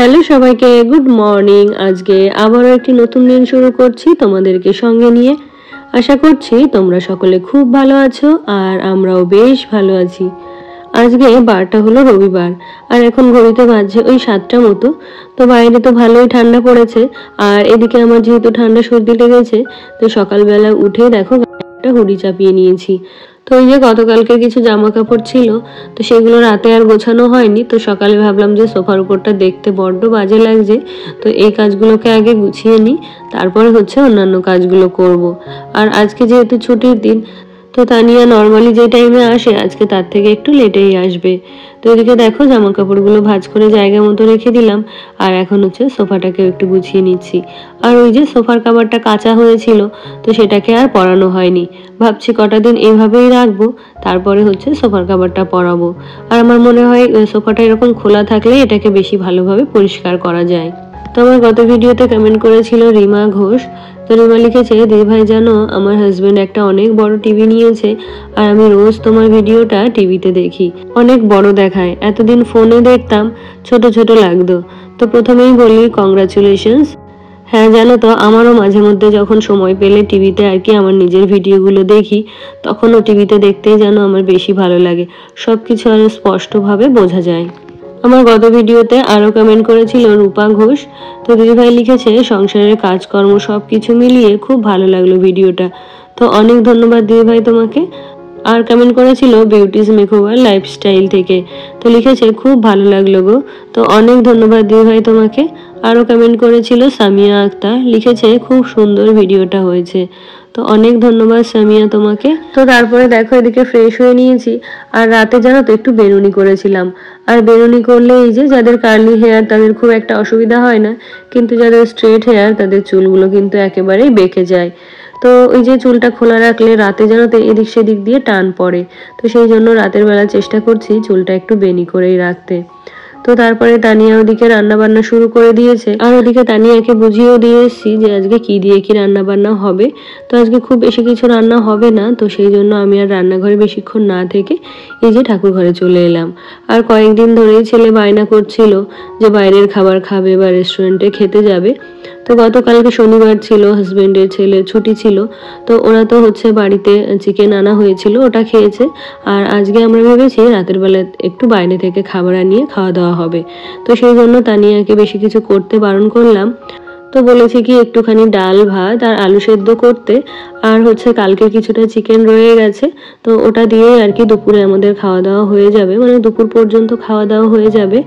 Hello সবাইকে, good morning. আজকে আবারও একটি নতুন দিন শুরু করছি তোমাদেরকে সঙ্গে নিয়ে। আশা করছি তোমরা সকলে খুব ভালো আছো আর আমরাও বেশ ভালো আছি। আজকে বারটা হলো রবিবার আর এখন ঘড়িতে বাজছে ওই 7টা মতো। তো বাইরে তো ভালোই ঠান্ডা পড়েছে আর এদিকে আমার যেহেতু ঠান্ডা সর্দি লেগেছে, তো সকালবেলা উঠে দেখো একটা হুডি চাপিয়ে নিয়েছি। তো ওই যে গতকালকে কিছু জামা কাপড় ছিল, তো সেগুলো রাতে আর গোছানো হয়নি। তো সকালে ভাবলাম যে সোফার উপরটা দেখতে বড্ড বাজে লাগছে, তো এই কাজগুলোকে আগে গুছিয়ে নিই, তারপরে হচ্ছে অন্যান্য কাজগুলো করব। আর আজকে যেহেতু ছুটির দিন, তো তানিয়া নর্মালি যে টাইমে আসে আজকে তার থেকে একটু লেটেই আসবে। তো এদিকে দেখো জামা কাপড়গুলো ভাঁজ করে জায়গা মতো রেখে দিলাম আর এখন হচ্ছে সোফাটাকে একটু গুছিয়ে নিচ্ছি। আর ওই যে সোফার কাভারটা কাঁচা হয়েছিল, তো সেটাকে আর পরানো হয়নি। ভাবছি কটা দিন এইভাবেই রাখবো, তারপরে হচ্ছে সোফার কাভারটা পরাবো। আর আমার মনে হয় সোফাটা এরকম খোলা থাকলে এটাকে বেশি ভালোভাবে পরিষ্কার করা যায়। তো আমার গত ভিডিওতে কমেন্ট করেছিল রিমা ঘোষ। তো রিমা লিখেছে, দিদি ভাই জানো আমার হাজবেন্ড একটা অনেক বড় টিভি নিয়েছে আর আমি রোজ তোমার ভিডিওটা টিভিতে দেখি, অনেক বড় দেখায়, এতদিন ফোনে দেখতাম ছোট ছোট লাগতো। তো প্রথমেই বলি কংগ্রাচুলেশনস। হ্যাঁ জানো তো, আমারও মাঝে মধ্যে যখন সময় পেলে টিভিতে আর কি আমার নিজের ভিডিওগুলো দেখি, তখনও টিভিতে দেখতেই যেন আমার বেশি ভালো লাগে, সবকিছু আরো স্পষ্টভাবে বোঝা যায়। আমার গত ভিডিওতে আরো কমেন্ট করেছিল রূপা ঘোষ। তো দিদিভাই লিখেছে, সংসারের কাজকর্ম সবকিছু মিলিয়ে খুব ভালো লাগলো ভিডিওটা। তো অনেক ধন্যবাদ দিদিভাই তোমাকে। আর কমেন্ট করেছিল বিউটিস মেকওভার লাইফস্টাইল থেকে। তো লিখেছে খুব ভালো লাগলো গো। তো অনেক ধন্যবাদ দিদিভাই তোমাকে। আরো কমেন্ট করেছিল সামিয়া আক্তার, লিখেছে খুব সুন্দর ভিডিওটা হয়েছে। তো অনেক ধন্যবাদ সামিয়া তোমাকে। তো তারপরে দেখো এদিকে ফ্রেশ হয়ে নিয়েছি আর রাতে জানো তো একটু বেনুনি করেছিলাম। আর বেনুনি করলে এই যে যাদের কার্লি হেয়ার তাদের খুব একটা অসুবিধা হয় না, কিন্তু যাদের স্ট্রেট হেয়ার তাদের চুলগুলো কিন্তু একেবারেই বেঁকে যায়। তো ওই যে চুলটা খোলা রাখলে রাতে যেন তো এদিক সেদিক দিয়ে টান পড়ে, তো সেই জন্য রাতের বেলা চেষ্টা করছি চুলটা একটু বেনি করেই রাখতে। তো তারপরে তানিয়া ওদিকে রান্না বান্না শুরু করে দিয়েছে আর ওদিকে তানিয়াকে বুঝিয়েও দিয়ে এসেছি যে আজকে কি দিয়ে কি রান্না বান্না হবে। তো আজকে খুব বেশি কিছু রান্না হবে না, তো সেই জন্য আমি আর রান্নাঘরে বেশিক্ষণ না থেকে এই যে ঠাকুর ঘরে চলে এলাম। আর কয়েকদিন ধরেই ছেলে বায়না করছিল যে বাইরের খাবার খাবে বা রেস্টুরেন্টে খেতে যাবে। তো গতকালকে শনিবার ছিল, হাজবেন্ডের ছেলে ছুটি ছিল, তো ওরা তো হচ্ছে বাড়িতে চিকেন আনা হয়েছিল, ওটা খেয়েছে। আর আজকে আমরা ভেবেছি রাতের বেলা একটু বাইরে থেকে খাবার আনিয়ে খাওয়া দাওয়া হবে। তো সেই জন্য তানিয়াকে বেশি কিছু করতে বারণ করলাম। তো বলেছি কি একটুখানি ডাল ভাত আর আলু সেদ্ধ করতে, আর হচ্ছে কালকে কিছুটা চিকেন রয়ে গেছে, তো ওটা দিয়েই আর কি দুপুরে আমাদের খাওয়া দাওয়া হয়ে যাবে, মানে দুপুর পর্যন্ত খাওয়া দাওয়া হয়ে যাবে।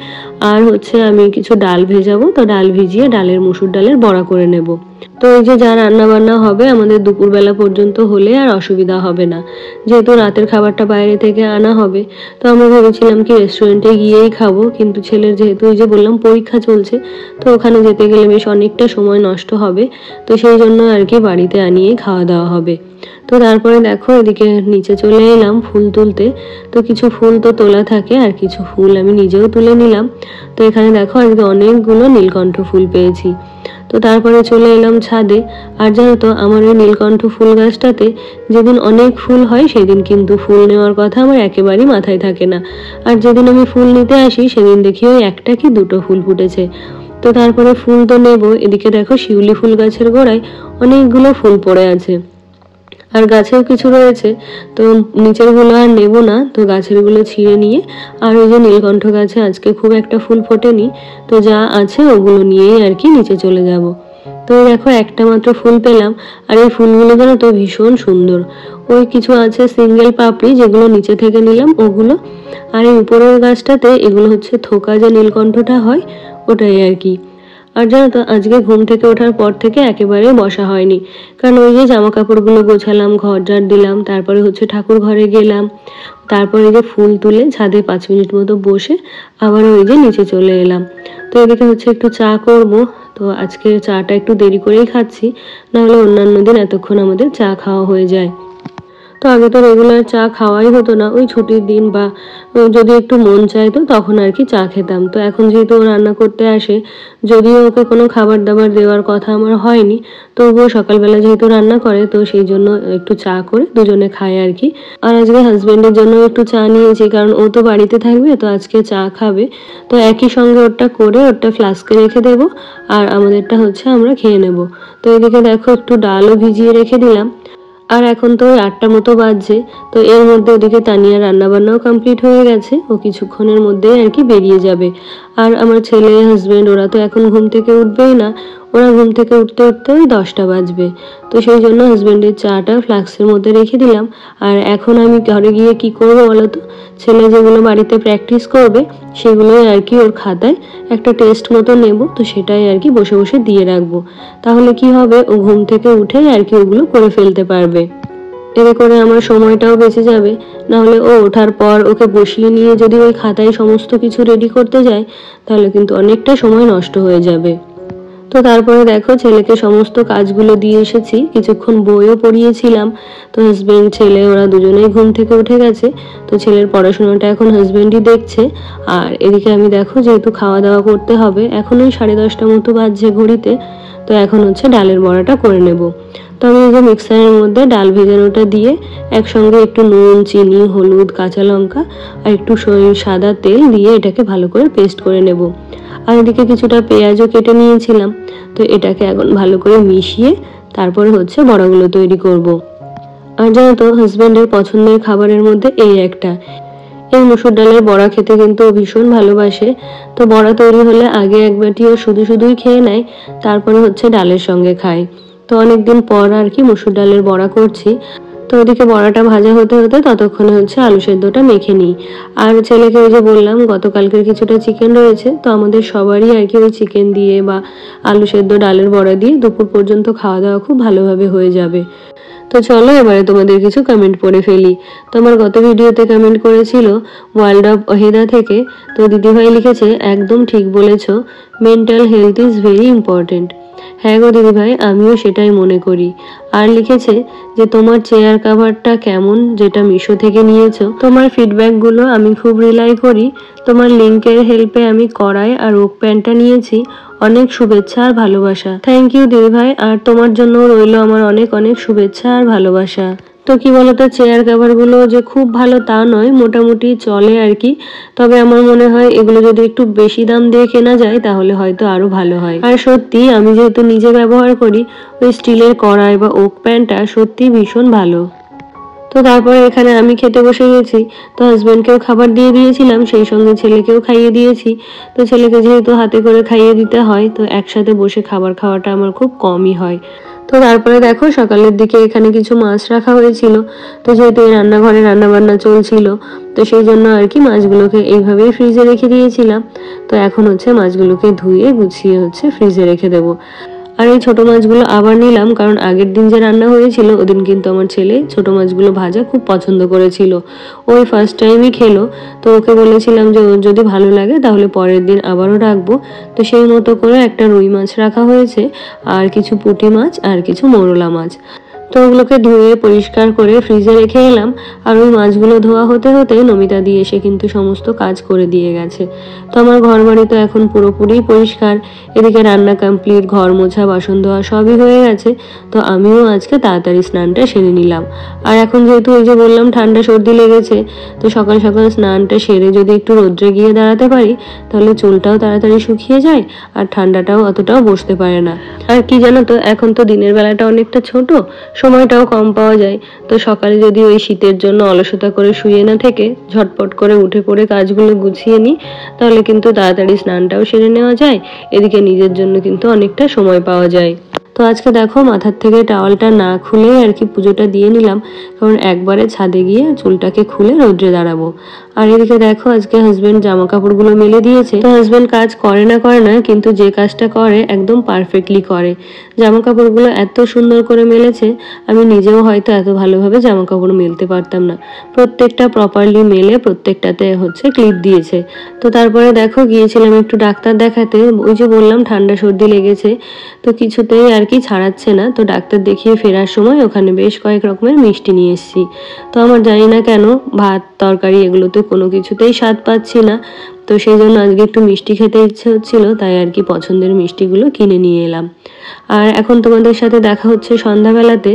আর হচ্ছে আমি কিছু ডাল ভেজাবো, তো ডাল ভিজিয়ে ডালের মুসুর ডালের বড়া করে নেব। তো এই যে যা রান্না বান্না হবে আমাদের দুপুরবেলা পর্যন্ত হলে আর অসুবিধা হবে না, যেহেতু রাতের খাবারটা বাইরে থেকে আনা হবে। তো আমরা ভেবেছিলাম কি রেস্টুরেন্টে গিয়েই খাবো, কিন্তু ছেলের যেহেতু ওই যে বললাম পরীক্ষা চলছে, তো ওখানে যেতে গেলে বেশ অনেকটা সময় নষ্ট হবে, তো সেই জন্য আর কি বাড়িতে আনিয়েই খাওয়া দাওয়া হবে। তো তারপরে দেখো এদিকে নিচে চলে এলাম ফুল তুলতে। তো কিছু ফুল তো তোলা থাকে আর কিছু ফুল আমি নিজেও তুলে নিলাম। তো এখানে দেখো আজকে অনেকগুলো নীলকণ্ঠ ফুল পেয়েছি। তো তারপরে চলে এলাম ছাদে। আর জানো তো আমার ওই নীলকণ্ঠ ফুল গাছটাতে যেদিন অনেক ফুল হয় সেদিন কিন্তু ফুল নেওয়ার কথা আমার একেবারেই মাথায় থাকে না। আর যেদিন আমি ফুল নিতে আসি সেদিন দেখি ওই একটা কি দুটো ফুল ফুটেছে। তো তারপরে ফুল তো নেব, এদিকে দেখো শিউলি ফুল গাছের গোড়ায় অনেকগুলো ফুল পড়ে আছে আর গাছেও কিছু রয়েছে। তো নিচের গুলো আর নেবো না, তো গাছের গুলো ছিঁড়ে নিয়ে আর ওই যে নীলকণ্ঠ গাছে আজকে খুব একটা ফুল ফোটেনি, তো যা আছে ওগুলো নিয়েই আর কি নিচে চলে যাব। তো দেখো একটা মাত্র ফুল পেলাম আর এই ফুলগুলো যেন তো ভীষণ সুন্দর। ওই কিছু আছে সিঙ্গেল পাপড়ি যেগুলো নিচে থেকে নিলাম ওগুলো, আর এই উপরের গাছটাতে এগুলো হচ্ছে থোকা যে নীলকণ্ঠটা হয় ওটাই আর কি। আর জানো তো আজকে ঘুম থেকে ওঠার পর থেকে একেবারে বসা হয়নি, কারণ ওই যে জামা কাপড়গুলো গোছালাম, ঘর ঝাড় দিলাম, তারপরে হচ্ছে ঠাকুর ঘরে গেলাম, তারপরে যে ফুল তুলে ছাদে 5 মিনিট মতো বসে আবার ওই যে নিচে চলে এলাম। তো এদিকে হচ্ছে একটু চা করব, তো আজকে চাটা একটু দেরি করেই খাচ্ছি, নাহলে অন্যান্য দিন এতক্ষণ আমাদের চা খাওয়া হয়ে যায়। তো তো আগে তো রেগুলার চা খাওয়াই হতো না, ওই ছুটির দিন বা যদি একটু মন চাইতো তখন আর কি চা খেতাম। তো এখন যেহেতু ও রান্না করতে আসে, যদিও ওকে কোনো খাবার দাবার দেওয়ার কথা আমার হয়নি, তবুও সকালবেলা যেহেতু রান্না করে তো সেই জন্য একটু চা করে দুজনে খায় আর কি। আর আজকে হাজবেন্ডের জন্য একটু চা নিয়েছি, কারণ ও তো বাড়িতে থাকবে, তো আজকে চা খাবে। তো একই সঙ্গে ওরটা করে ওরটা ফ্লাস্কে রেখে দেবো, আর আমাদেরটা হচ্ছে আমরা খেয়ে নেব। তো এদিকে দেখো একটু ডালও ভিজিয়ে রেখে দিলাম। আর এখন তো ওই 8টা মতো বাজছে। তো এর মধ্যে ওদিকে তানিয়া রান্নাবান্নাও কমপ্লিট হয়ে গেছে, ও কিছুক্ষণের মধ্যেই আর কি বেরিয়ে যাবে। আর আমার ছেলে হাজবেন্ড ওরা তো এখন ঘুম থেকে উঠবেই না, ওরা ঘুম থেকে উঠতে উঠতে ওই 10টা বাজবে। তো সেই জন্য হাজবেন্ডের চাটা ফ্লাক্সের মধ্যে রেখে দিলাম। আর এখন আমি ঘরে গিয়ে কি করবো বলো তো, ছেলে যেগুলো বাড়িতে প্র্যাকটিস করবে সেগুলোই আর কি ওর খাতায় একটা টেস্ট মতো নেব, তো সেটাই আর কি বসে বসে দিয়ে রাখবো। তাহলে কি হবে, ও ঘুম থেকে উঠেই আর কি ওগুলো করে ফেলতে পারবে। এতে করে আমার সময়টাও বেঁচে যাবে। নাহলে ও ওঠার পর ওকে বসিয়ে নিয়ে যদি ওই খাতায় সমস্ত কিছু রেডি করতে যায়, তাহলে কিন্তু অনেকটা সময় নষ্ট হয়ে যাবে। তো তারপরে দেখো ছেলেকে সমস্ত কাজগুলো দিয়ে এসেছি, কিছুক্ষণ বইও পড়িয়েছিলাম। তো হাজবেন্ড ছেলে ওরা দুজনেই ঘুম থেকে উঠে গেছে। তো ছেলের পড়াশোনাটা এখন হাজবেন্ডই দেখছে। আর এদিকে আমি দেখো যেহেতু খাওয়া দাওয়া করতে হবে, এখন ওই 10:30 মতো বাজছে ঘড়িতে। তো এখন হচ্ছে ডালের বড়াটা করে নেব। তো আমি এই যে মিক্সারের মধ্যে ডাল ভেজানোটা দিয়ে একসঙ্গে একটু নুন, চিনি, হলুদ, কাঁচা লঙ্কা আর একটু সাদা তেল দিয়ে এটাকে ভালো করে পেস্ট করে নেব। আর এদিকে কিছুটা পেঁয়াজও কেটে নিয়েছিলাম। তো এটাকে এখন ভালো করে মিশিয়ে তারপরে হচ্ছে বড়াগুলো তৈরি করব। আর জানো তো হাজবেন্ডের পছন্দের খাবারের মধ্যে এই একটা, এই মসুর ডালের বড়া খেতে কিন্তু ও ভীষণ ভালোবাসে। তো বড়া তৈরি হলে আগে এক বাটি ও শুধুই খেয়ে নেয়, তারপরে হচ্ছে ডালের সঙ্গে খায়। তো অনেকদিন পর আর কি মসুর ডালের বড়া করছি। তো ওদিকে বড়াটা ভাজা হতে হতে ততক্ষণে হচ্ছে আলু সেদ্ধটা মেখে নিই। আর ছেলেকে ওই যে বললাম গতকালকের কিছুটা চিকেন রয়েছে, তো আমাদের সবারই আর কি ওই চিকেন দিয়ে বা আলু সেদ্ধ ডালের বড়া দিয়ে দুপুর পর্যন্ত খাওয়া দাওয়া খুব ভালোভাবে হয়ে যাবে। তো চলো এবারে তোমাদের কিছু কমেন্ট পড়ে ফেলি। তো আমার গত ভিডিওতে কমেন্ট করেছিল ওয়ার্ল্ড অফ ওহেদা থেকে। তো দিদিভাই লিখেছে, একদম ঠিক বলেছ, mental health is very important. হ্যাঁ গো দিদিভাই, আমিও সেটাই মনে করি। আর লিখেছে যে তোমার চেয়ার কাভারটা কেমন, যেটা মিশো থেকে নিয়েছো, তোমার ফিডব্যাকগুলো আমি খুব রিলাই করি। তোমার লিঙ্কের হেল্পে আমি কড়াই আর ওক প্যান্টটা নিয়েছি। অনেক শুভেচ্ছা আর ভালোবাসা। থ্যাংক ইউ দিদিভাই, আর তোমার জন্য রইলো আমার অনেক অনেক শুভেচ্ছা আর ভালোবাসা। তো কি বলতো, চেয়ার কভারগুলো যে খুব ভালো তা নয়, মোটামুটি চলে আর কি। তবে আমার মনে হয় এগুলো যদি একটু বেশি দাম দিয়ে কেনা যায় তাহলে হয়তো আরো ভালো হয়। আর সত্যি আমি যেহেতু নিজে ব্যবহার করি, ওই স্টিলের কড়াই বা ওক প্যানটা সত্যি ভীষণ ভালো। তো তারপরে এখানে আমি খেতে বসে গেছি। তো হাজবেন্ডকেও খাবার দিয়ে দিয়েছিলাম, সেই সঙ্গে ছেলেকেও খাইয়ে দিয়েছি। তো ছেলেকে যেহেতু হাতে করে খাইয়ে দিতে হয়, তো একসাথে বসে খাবার খাওয়াটা আমার খুব কমই হয়। তো তারপরে দেখো সকালের দিকে এখানে কিছু মাছ রাখা হয়েছিল। তো যেহেতু এই রান্নাঘরে রান্নাবান্না চলছিল, তো সেই জন্য আর কি মাছগুলোকে এইভাবেই ফ্রিজে রেখে দিয়েছিলাম। তো এখন হচ্ছে মাছগুলোকে ধুয়ে গুছিয়ে হচ্ছে ফ্রিজে রেখে দেবো। আর এই ছোট মাছগুলো আবার নিলাম, কারণ আগের দিন যে রান্না হয়েছিল ওদিন কিন্তু আমার ছেলে ছোট মাছগুলো ভাজা খুব পছন্দ করেছিল। ওই ফার্স্ট টাইমই খেলো। তো ওকে বলেছিলাম যে ওর যদি ভালো লাগে তাহলে পরের দিন আবারও রাখবো। তো সেই মতো করে একটা রুই মাছ রাখা হয়েছে, আর কিছু পুঁটি মাছ আর কিছু মোরলা মাছ। তো ওগুলোকে ধুয়ে পরিষ্কার করে ফ্রিজে রেখে এলাম। আর ওই মাছগুলো ধোয়া হতে হতে নমিতা দিয়ে এসে কিন্তু সমস্ত কাজ করে দিয়ে গেছে। তো আমার ঘর বাড়ি তো এখন পুরোপুরি পরিষ্কার। এদিকে রান্না কমপ্লিট, ঘর মোছা, বাসন ধোয়া সবই হয়ে গেছে। তো আমিও আজকে তাড়াতাড়ি স্নানটা সেরে নিলাম। আর এখন যেহেতু ওই যে বললাম ঠান্ডা সর্দি লেগেছে, তো সকাল সকাল স্নানটা সেরে যদি একটু রোদ্রে গিয়ে দাঁড়াতে পারি তাহলে চুলটাও তাড়াতাড়ি শুকিয়ে যায়, আর ঠান্ডাটাও অতটাও বসতে পারে না। আর কি জানো তো, এখন তো দিনের বেলাটা অনেকটা ছোট, সময়টাও কম পাওয়া যায়। তো সকালে যদি ওই শীতের জন্য অলসতা করে শুয়ে না থেকে ঝটপট করে উঠে পড়ে কাজগুলো গুছিয়ে নিই, তাহলে কিন্তু তাড়াতাড়ি স্নানটাও সেরে নেওয়া যায়, এদিকে নিজের জন্য কিন্তু অনেকটা সময় পাওয়া যায়। তো আজকে দেখো মাথার থেকে টাওয়ালটা না খুলে আর কি পুজোটা দিয়ে নিলাম, কারণ একবারে ছাদে গিয়ে চুলটাকে খুলে রোদ্রে দাঁড়াবো। আর এদিকে দেখো আজকে হাজবেন্ড জামা কাপড়গুলো মেলে দিয়েছে। তো হাজবেন্ড কাজ করে না কিন্তু যে কাজটা করে একদম পারফেক্টলি করে। জামা কাপড়গুলো এত সুন্দর করে মেলেছে, আমি নিজেও হয়তো এত ভালোভাবে জামা কাপড় মেলতে পারতাম না। প্রত্যেকটা প্রপারলি মেলে প্রত্যেকটাতে ক্লিপ দিয়েছে। তো তারপরে দেখো গিয়েছিলাম একটু ডাক্তার দেখাতে। ওই যে বললাম ঠান্ডা সর্দি লেগেছে, তো কিছুতেই আর কি ছাড়াচ্ছে না। তো ডাক্তার দেখিয়ে ফেরার সময় ওখানে বেশ কয়েক রকমের মিষ্টি নিয়ে এসেছি। তো আমার জানি না কেন ভাত তরকারি এগুলোতে কোনো কিছুতেই স্বাদ পাচ্ছি না। তো সেই জন্য আজকে একটু মিষ্টি খেতে ইচ্ছে হচ্ছিল, তাই আর কি পছন্দের মিষ্টিগুলো কিনে নিয়ে এলাম। আর এখন তোমাদের সাথে দেখা হচ্ছে সন্ধ্যাবেলাতে।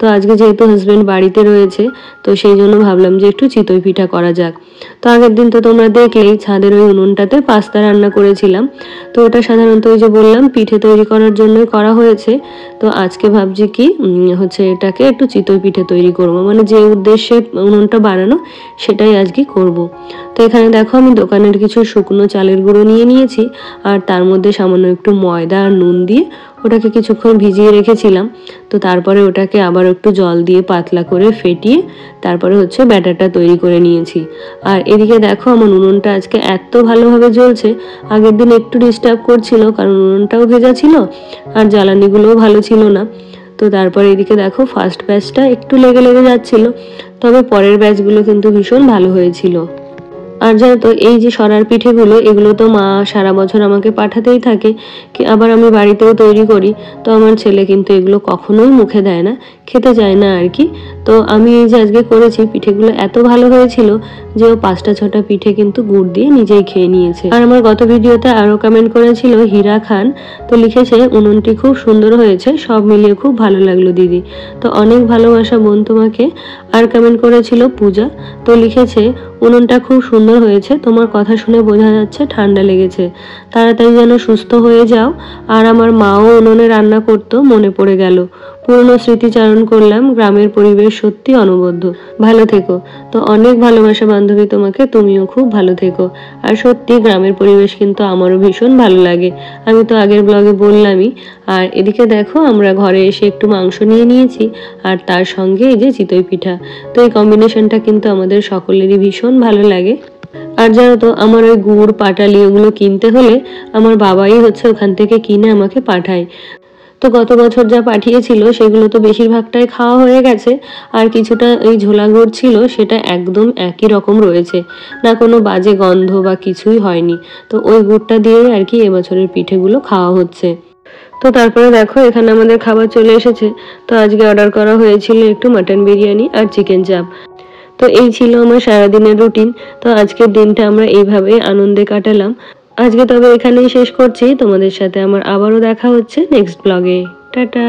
তো আজকে যেহেতু হাজবেন্ড বাড়িতে রয়েছে, তো সেই জন্য ভাবলাম যে একটু চিতই পিঠা করা যাক। তো আগের দিন তো তোমরা দেখলেই ছাদের ওই উনুনটাতে পাস্তা রান্না করেছিলাম। তো ওটা সাধারণত ওই যে বললাম পিঠে তৈরি করার জন্যই করা হয়েছে। তো আজকে ভাবছি কি এটাকে একটু চিতই পিঠে তৈরি করব, মানে যে উদ্দেশ্যে উনুনটা বানানো সেটাই আজকে করব। তো এখানে দেখো আমি দোকানের কিছু শুকনো চালের গুঁড়ো নিয়ে নিয়েছি, আর তার মধ্যে সামান্য একটু ময়দা আর নুন দিয়ে ওটাকে কিছুক্ষণ ভিজিয়ে রেখেছিলাম। তো তারপরে ওটাকে আবার একটু জল দিয়ে পাতলা করে ফেটিয়ে তারপরে ব্যাটারটা তৈরি করে নিয়েছি। আর এদিকে দেখো আমার উনুনটা আজকে এত ভালোভাবে জ্বলছে। আগের দিন একটু ডিস্টার্ব করছিল, কারণ উনুনটাও ভেজা ছিল আর জ্বালানিগুলোও ভালো ছিল না। তো তারপরে এদিকে দেখো ফার্স্ট ব্যাচটা একটু লেগে যাচ্ছিল, তবে পরের ব্যাচগুলো কিন্তু ভীষণ ভালো হয়েছিল। আর জানো তো এই যে সরার পিঠেগুলো, এগুলো তো মা সারা বছর আমাকে পাঠাতেই থাকে, আবার আমি বাড়িতেও তৈরি করি। তো আমার ছেলে কিন্তু এগুলো কখনোই মুখে দেয় না, খেতে চায় না আর কি। তো আমি এই যে আজকে করেছি, পিঠেগুলো এত ভালো হয়েছিল যে ও 5টা-6টা পিঠে কিন্তু গুড় দিয়ে নিজেই খেয়ে নিয়েছে। আর আমার গত ভিডিওতে আরো কমেন্ট করেছিল হীরা খান, তো লিখেছে উনুনটি খুব সুন্দর হয়েছে, সব মিলিয়ে খুব ভালো লাগলো দিদি। তো অনেক ভালোবাসা বোন তোমাকে। আর কমেন্ট করেছিল পূজা, তো লিখেছে উনুনটা খুব সুন্দর হয়েছে, তোমার কথা শুনে বোঝা যাচ্ছে ঠান্ডা লেগেছে, তাড়াতাড়ি যেন সুস্থ হয়ে যাও। আর আমার মাও উনুনে রান্না করতো, মনে পড়ে গেল, পুরনো স্মৃতিচারণ করলাম, গ্রামের পরিবেশ সত্যি অনবদ্য, ভালো থেকো। তো অনেক ভালোবাসা বান্ধবী তোমাকে, তুমিও খুব ভালো থেকো। আর সত্যি গ্রামের পরিবেশ কিন্তু আমারও ভীষণ ভালো লাগে, আমি তো আগের ব্লগে বললামই। আর এদিকে দেখো আমরা ঘরে এসে একটু মাংস নিয়ে নিয়েছি, আর তার সঙ্গে এই যে চিতই পিঠা। তো এই কম্বিনেশনটা কিন্তু আমাদের সকলেরই ভীষণ ভালো লাগে। আর জানো তো আমার ওই গুড় পাটালি ওগুলো কিনতে হলে আমার বাবাই ওখান থেকে কিনে আমাকে পাঠায়। তো গত বছর যা পাঠিয়েছিল সেগুলো তো বেশিরভাগটাই খাওয়া হয়ে গেছে, আর কিছুটা এই ঝোলা গুড় ছিল, সেটা একদম একই রকম রয়েছে, না কোনো বাজে গন্ধ বা কিছুই হয়নি। তো ওই গুড়টা দিয়ে আর কি এবছরের পিঠেগুলো খাওয়া হচ্ছে। তো তারপরে দেখো এখানে আমাদের খাবার চলে এসেছে। তো আজকে অর্ডার করা হয়েছিল একটু মাটন বিরিয়ানি আর চিকেন চাপ। তো এই ছিল আমার সারাদিনের রুটিন। তো আজকের দিনটা আমরা এইভাবে আনন্দে কাটালাম। আজকে তবে এখানেই শেষ করছি, তোমাদের সাথে আমার আবারও দেখা হচ্ছে নেক্সট ব্লগে। টাটা।